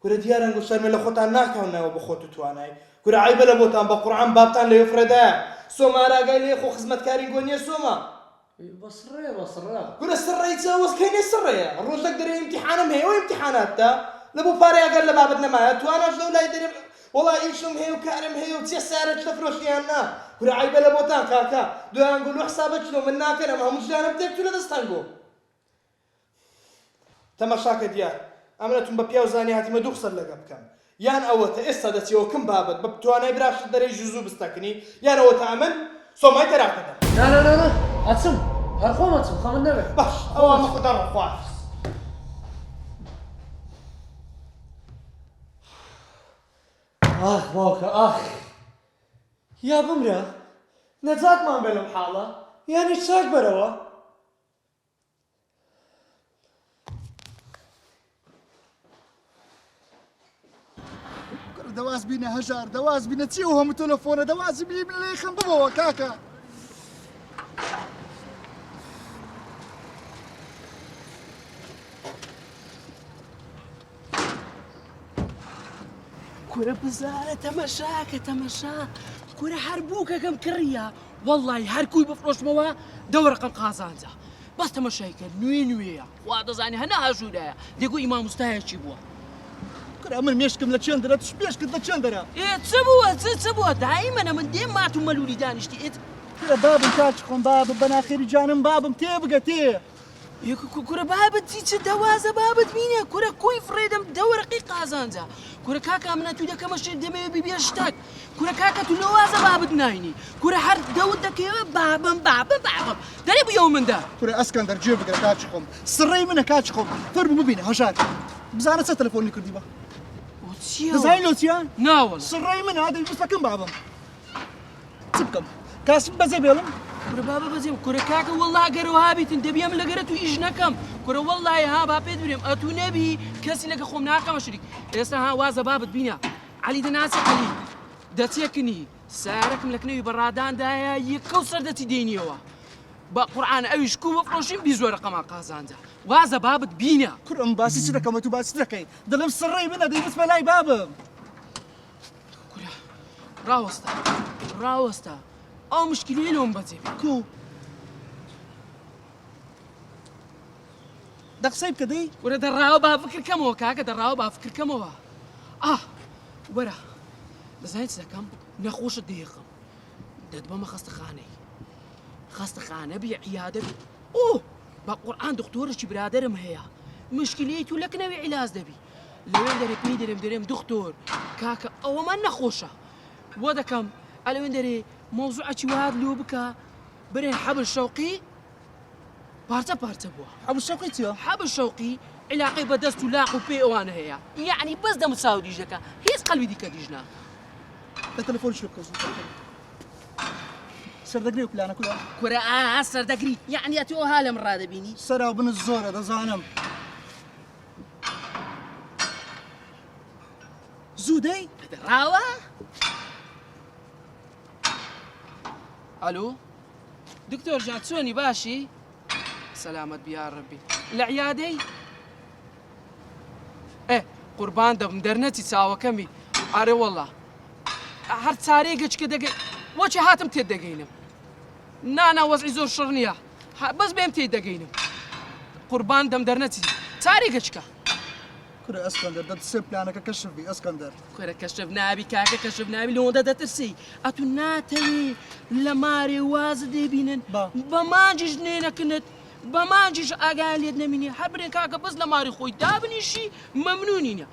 كورة ديارن قو شرمي لخوتان ناكاونا وبخوتو تواناي كورة عيبة لبوتان بقرآن بابتان ليفردا سوما راقاي ليخو خزمت كاري قونيا سوما بصري كورة السرية تساوز كاين السرية الروز تقدر امتحانهم هي وامتحانات تا لبو باري اقل لبابتنا ما توانا شلو لا يدري والله يشلم هي وكارم هي وتيسارة تفروش ليانا كورة عيبة لبوتان كاكا دوان نقولوا حسابك شلو من ناكنا ما هم مجانا بتبتو لدستانقو تماشاك ديار ئەمەتون بە پیا و زانی هاتیمە دوو قسە لەگە بکەم یان ئەوەتە ئێستا دەچیەوە کەم بابەت بە بتوانای براش دەرەی زوو بستەکنی یان ئەوەتە ئەمن سۆمای تەراکەدە لا ئەچم هەر خۆم ئەچم خەمن نەبێت باش ئەوە ئەمە خوددا ڕەخواست ئاخ باوکە ئاخ یا بمرە نەجاتمان بێ لەم حاڵە یانی چاک بەرەوە دواز بينا هجر دواز بينا تيوهم تلفونه دواز بينا لي خنبوه كاكا كورة بزارة تمشاك كورة حربوكا كم كريا والله هركوي بفروش موا دورة قم قازانزا بس تمشايك نويا وادا زاني هنا هجودا ديقو إمام مستهي تشيبوا كورة من ميشكم لتشندرا تشبيشك لتشندرا إيه تسبوا دائما من دين ما تملولي دانشتي كورة باب كاتشخون باب بناخير جانم باب تيبقى تيه كورة بابت تيتش دوازة بابت مينيا كورة كوي فريدم دورة قازانزا كورة كاكا من تودا كمشي دمي بيشتاك كورة كاكا تلوازة بابت نايني كورة حر داود دكيا بابم داري بيوم من دا كورة اسكندر جيبك كاتشخون سري منها كاتشخون فرب مبينا هجار بزانة تلفوني كرديبا وتشيا بزاين لوتيان ناول سري منها هذا يبسكم بابم تبكم كاسب بزي بيلم كورة بابا بزيم كورة كاكا والله قروا هابي تندبيام لقرتو إجنكم كورة والله ها بابي بريم أتو نبي كسي لك خوم ناقا مشريك يسا ها وازا بابت بينا علي دناسي علي داتيكني ساركم لك نبي برادان دايا يكوسر داتي دينيوا بقرآن أويش كوب فروشين بيزور رقم قازانزا وازا بابت بينا كورة مباسي سرك ما تباسي سركين دلم سري منها دي بس ملاي بابم كورة راوستا أو مشكلة لهم بزيب كو دق سيب كدي ورا دراو بافكر كمو كاكا دراو بافكر كمو ورا بزايد سكم نخوش الدقيقة دد بما خاصة بي عيادة بي اوه بقرآن دكتورة شي برادرم هي مشكلته لك نبي علاج دبي لو درم دكتور كاكا او ما نخوشه ودا كم على وين دري موضوع شواد لوبكا بري حبل شوقي بارتا بوا حبل شوقي تيا حبل شوقي علاقي بدست لاقو بي وانا هي يعني بس دم ساودي جكا هيس قلبي ديك ديجنا التليفون شو كوزو سردقري وكلانا كلها كرا سردقري يعني اتو هاله مراد بيني سرا بن الزور هذا زانم زودي راوا الو دكتور جاتسوني باشي سلامة بيا ربي العيادة ايه قربان دم درنتي تساوى كمي اري والله هرت ساريقش كده وجه هاتم تدقينم نانا وضعي زور شرنيا بس بهم تدقينم قربان دم درنتي ساريقش كا كره اسكندر ده سيبلانك كشف بي اسكندر كره كشفنا بي كاكا كشفنا بي لون ده ترسي اتو ناتي لماري وازدي بينن بمانجش نينا كنت بمانجش اقال يدنا مني حبرين كاكا بس لماري خوي دابني شي ممنونين